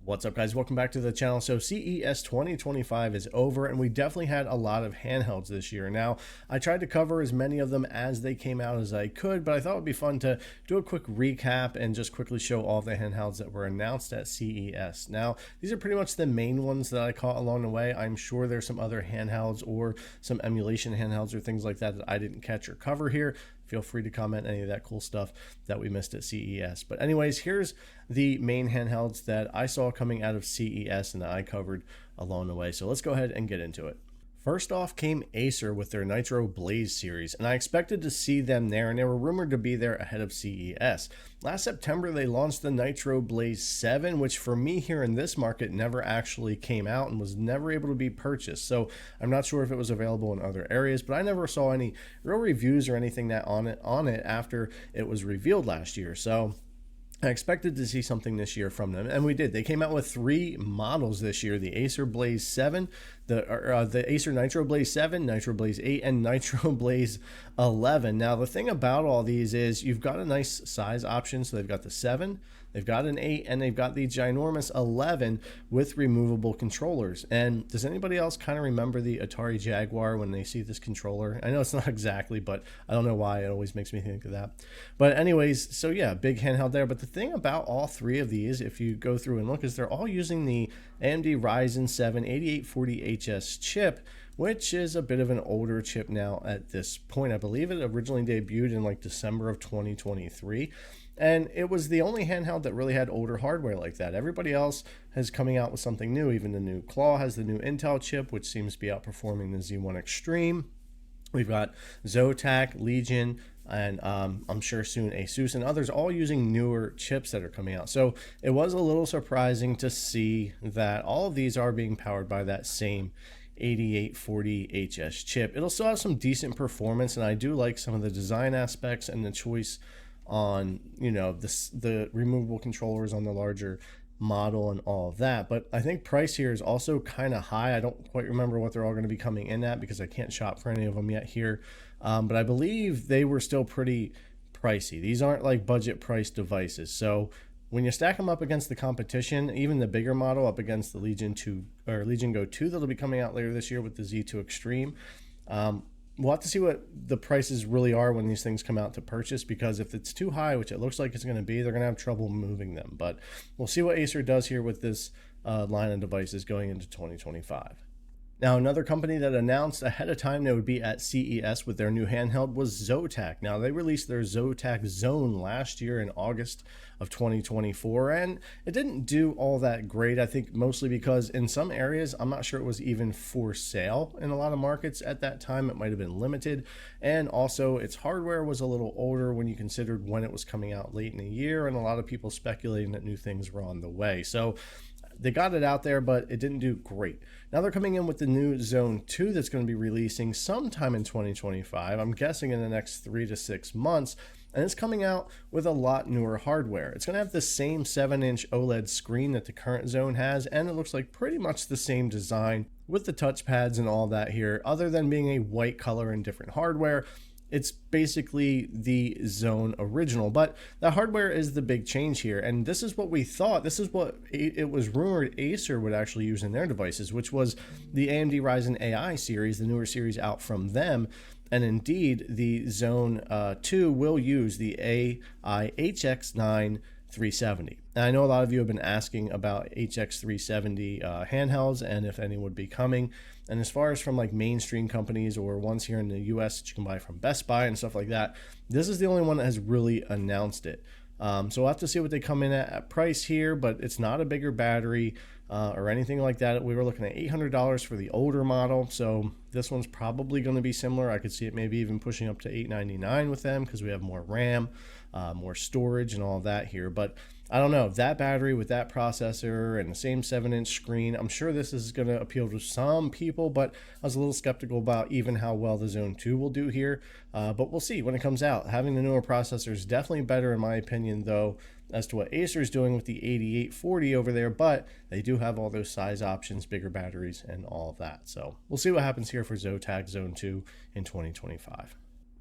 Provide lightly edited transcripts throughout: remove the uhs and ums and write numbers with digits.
What's up, guys? Welcome back to the channel. So CES 2025 is over, and we definitely had a lot of handhelds this year. Now, I tried to cover as many of them as they came out as I could, but I thought it would be fun to do a quick recap and just quickly show all the handhelds that were announced at CES. Now, these are pretty much the main ones that I caught along the way. I'm sure there's some other handhelds or some emulation handhelds or things like that that I didn't catch or cover here. Feel free to comment any of that cool stuff that we missed at CES. But anyways, here's the main handhelds that I saw coming out of CES and that I covered along the way. So let's go ahead and get into it. First off came Acer with their Nitro Blaze series, and I expected to see them there, and they were rumored to be there ahead of CES. Last September, they launched the Nitro Blaze 7, which for me here in this market never actually came out and was never able to be purchased. So I'm not sure if it was available in other areas, but I never saw any real reviews or anything that on it after it was revealed last year. So I expected to see something this year from them, and we did. They came out with 3 models this year: the Acer Blaze 7, the Acer Nitro Blaze 7, Nitro Blaze 8, and Nitro Blaze 11. Now, the thing about all these is you've got a nice size option. So they've got the 7, they've got an 8, and they've got the ginormous 11 with removable controllers. And does anybody else kind of remember the Atari Jaguar when they see this controller? I know it's not exactly, but I don't know why. It always makes me think of that. But anyways, so yeah, big handheld there. But the thing about all 3 of these, if you go through and look, is they're all using the AMD Ryzen 7 8840HS chip, which is a bit of an older chip now at this point. I believe it originally debuted in like December of 2023. And it was the only handheld that really had older hardware like that. Everybody else is coming out with something new. Even the new Claw has the new Intel chip, which seems to be outperforming the Z1 Extreme. We've got Zotac, Legion, and I'm sure soon Asus and others all using newer chips that are coming out. So it was a little surprising to see that all of these are being powered by that same 8840HS chip. It'll still have some decent performance, and I do like some of the design aspects and the choice on, you know, the removable controllers on the larger model and all of that. But I think price here is also kind of high. I don't quite remember what they're all going to be coming in at because I can't shop for any of them yet here. But I believe they were still pretty pricey. These aren't like budget price devices. So when you stack them up against the competition, even the bigger model up against the Legion 2 or Legion Go 2 that'll be coming out later this year with the Z2 Extreme, we'll have to see what the prices really are when these things come out to purchase, because if it's too high, which it looks like it's going to be, they're going to have trouble moving them. But we'll see what Acer does here with this line of devices going into 2025. Now, another company that announced ahead of time they would be at CES with their new handheld was Zotac. Now, they released their Zotac Zone last year in August of 2024, and it didn't do all that great. I think mostly because in some areas, I'm not sure it was even for sale in a lot of markets at that time. It might have been limited, and also its hardware was a little older when you considered when it was coming out late in the year, and a lot of people speculating that new things were on the way. So they got it out there, but it didn't do great. Now they're coming in with the new Zone 2 that's going to be releasing sometime in 2025. I'm guessing in the next 3 to 6 months. And it's coming out with a lot newer hardware. It's going to have the same 7-inch OLED screen that the current Zone has, and it looks like pretty much the same design with the touchpads and all that here, other than being a white color and different hardware. It's basically the Zone original, but the hardware is the big change here. And this is what we thought. This is what it was rumored Acer would actually use in their devices, which was the AMD Ryzen AI series, the newer series out from them. And indeed, the Zone 2 will use the AI HX9 370. Now, I know a lot of you have been asking about HX370 handhelds and if any would be coming. And as far as from like mainstream companies or ones here in the US that you can buy from Best Buy and stuff like that, this is the only one that has really announced it. So we'll have to see what they come in at price here, but it's not a bigger battery or anything like that. We were looking at $800 for the older model, so this one's probably going to be similar. I could see it maybe even pushing up to $899 with them because we have more RAM, more storage, and all of that here. But I don't know, that battery with that processor and the same 7-inch screen, I'm sure this is going to appeal to some people, but I was a little skeptical about even how well the Zone 2 will do here. But we'll see when it comes out. Having the newer processor is definitely better in my opinion, though, as to what Acer is doing with the 8840 over there, but they do have all those size options, bigger batteries, and all of that. So we'll see what happens here for Zotac Zone 2 in 2025.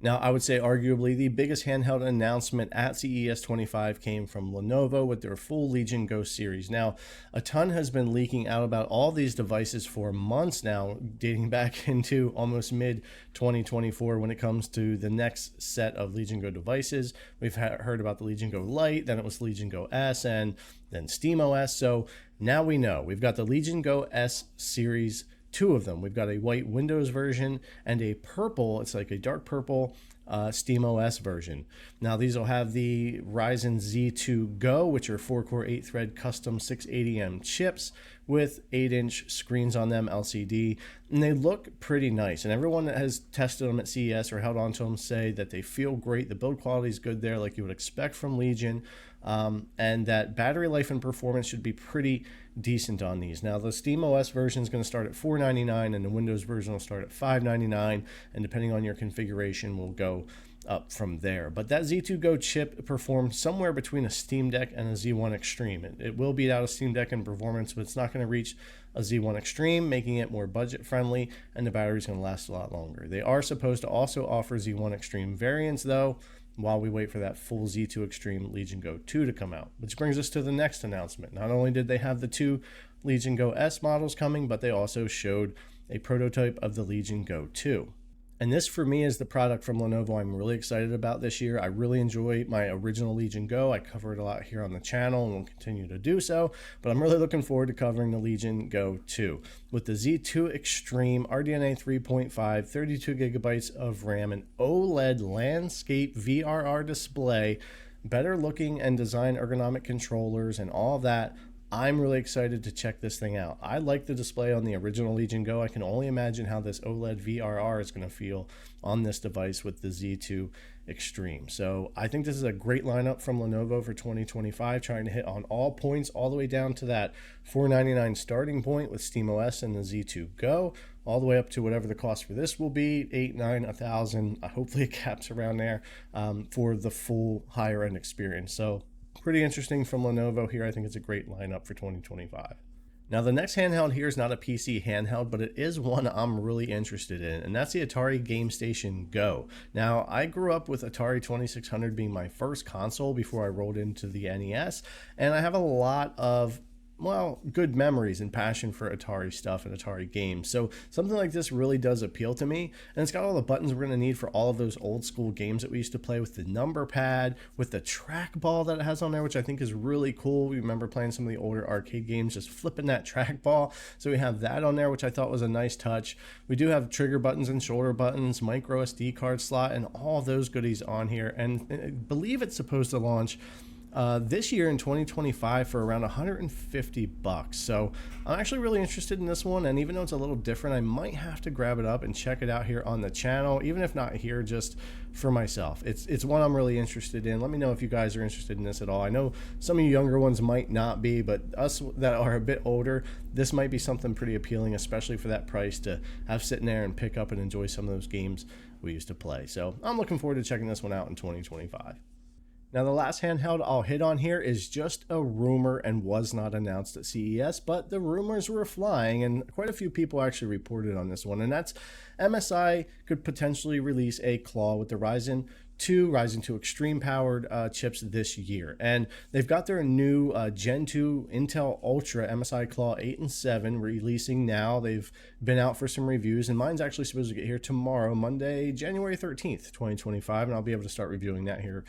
Now, I would say arguably the biggest handheld announcement at CES 25 came from Lenovo with their full Legion Go series. Now, a ton has been leaking out about all these devices for months now, dating back into almost mid 2024 when it comes to the next set of Legion Go devices. We've heard about the Legion Go Lite, then it was Legion Go S, and then SteamOS. So now we know we've got the Legion Go S series, two of them. We've got a white Windows version and a purple, it's like a dark purple SteamOS version. Now these will have the Ryzen Z2 Go, which are 4-core 8-thread custom 680M chips with 8-inch screens on them, LCD, and they look pretty nice. And everyone that has tested them at CES or held on to them say that they feel great. The build quality is good there, like you would expect from Legion. And that battery life and performance should be pretty decent on these. Now, the SteamOS version is going to start at $499, and the Windows version will start at $599, and depending on your configuration, will go up from there. But that Z2 Go chip performs somewhere between a Steam Deck and a Z1 Extreme. It will beat out a Steam Deck in performance, but it's not going to reach a Z1 Extreme, making it more budget friendly, and the battery is going to last a lot longer. They are supposed to also offer Z1 Extreme variants, though, while we wait for that full Z2 Extreme Legion Go 2 to come out. Which brings us to the next announcement. Not only did they have the two Legion Go S models coming, but they also showed a prototype of the Legion Go 2. And this, for me, is the product from Lenovo I'm really excited about this year. I really enjoy my original Legion Go. I cover it a lot here on the channel and will continue to do so, but I'm really looking forward to covering the Legion Go 2. With the Z2 Extreme RDNA 3.5, 32 gigabytes of RAM, an OLED landscape VRR display, better looking and design ergonomic controllers, and all that, I'm really excited to check this thing out. I like the display on the original Legion Go. I can only imagine how this OLED VRR is going to feel on this device with the Z2 Extreme. So I think this is a great lineup from Lenovo for 2025, trying to hit on all points all the way down to that $499 starting point with SteamOS and the Z2 Go, all the way up to whatever the cost for this will be, $8, $9, $1,000. Hopefully it caps around there for the full higher end experience. So pretty interesting from Lenovo here. I think it's a great lineup for 2025. Now, the next handheld here is not a PC handheld, but it is one I'm really interested in, and that's the Atari Gam Station Go. Now, I grew up with Atari 2600 being my first console before I rolled into the NES, and I have a lot of good memories and passion for Atari stuff and Atari games. So something like this really does appeal to me. And it's got all the buttons we're going to need for all of those old school games that we used to play, with the number pad, with the trackball that it has on there, which I think is really cool. We remember playing some of the older arcade games, just flipping that trackball. So we have that on there, which I thought was a nice touch. We do have trigger buttons and shoulder buttons, micro SD card slot, and all those goodies on here. And I believe it's supposed to launch this year in 2025 for around $150. So I'm actually really interested in this one, and even though it's a little different, I might have to grab it up and check it out here on the channel, even if not here, just for myself. It's one I'm really interested in. Let me know if you guys are interested in this at all. I know some of you younger ones might not be, but us that are a bit older, this might be something pretty appealing, especially for that price, to have sitting there and pick up and enjoy some of those games we used to play. So I'm looking forward to checking this one out in 2025. Now, the last handheld I'll hit on here is just a rumor and was not announced at CES, but the rumors were flying, and quite a few people actually reported on this one, and that's MSI could potentially release a Claw with the Ryzen 2 Extreme powered chips this year. And they've got their new Gen 2 Intel Ultra MSI Claw 8 and 7 releasing now. They've been out for some reviews, and mine's actually supposed to get here tomorrow, Monday, January 13th, 2025, and I'll be able to start reviewing that here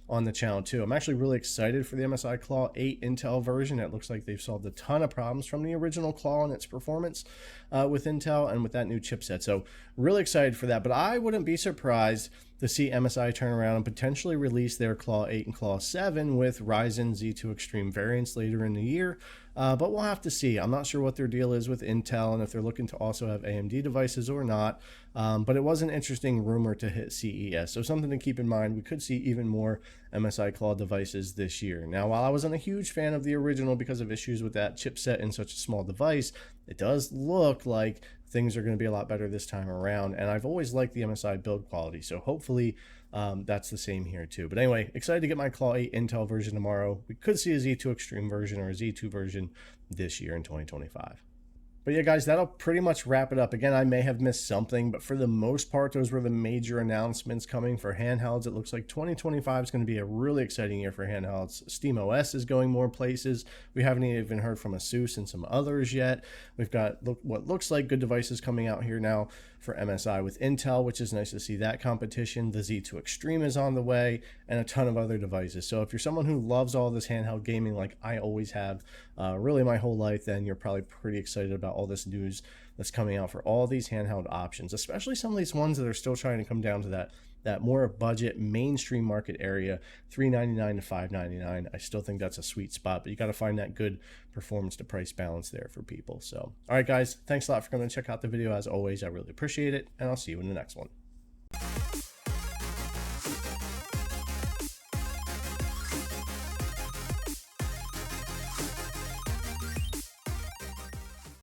on the channel too. I'm actually really excited for the MSI Claw 8 Intel version. It looks like they've solved a ton of problems from the original Claw and its performance with Intel and with that new chipset. So really excited for that, but I wouldn't be surprised to see MSI turn around and potentially release their Claw 8 and Claw 7 with Ryzen Z2 Extreme variants later in the year. But we'll have to see. I'm not sure what their deal is with Intel and if they're looking to also have AMD devices or not. But it was an interesting rumor to hit CES. So something to keep in mind. We could see even more MSI Claw devices this year. Now, while I wasn't a huge fan of the original because of issues with that chipset in such a small device, it does look like things are going to be a lot better this time around. And I've always liked the MSI build quality. So hopefully that's the same here too. But anyway, excited to get my Claw 8 Intel version tomorrow. We could see a Z2 Extreme version or a Z2 version this year in 2025. But yeah, guys, that'll pretty much wrap it up. Again, I may have missed something, but for the most part, those were the major announcements coming for handhelds. It looks like 2025 is going to be a really exciting year for handhelds. SteamOS is going more places. We haven't even heard from Asus and some others yet. We've got what looks like good devices coming out here now for MSI with Intel, which is nice to see that competition. The Z2 Extreme is on the way, and a ton of other devices. So if you're someone who loves all this handheld gaming like I always have, really my whole life, then you're probably pretty excited about all this news that's coming out for all these handheld options, especially some of these ones that are still trying to come down to that more budget mainstream market area, $399 to $599. I still think that's a sweet spot, but you got to find that good performance to price balance there for people. So, all right, guys, thanks a lot for coming to check out the video. As always, I really appreciate it, and I'll see you in the next one.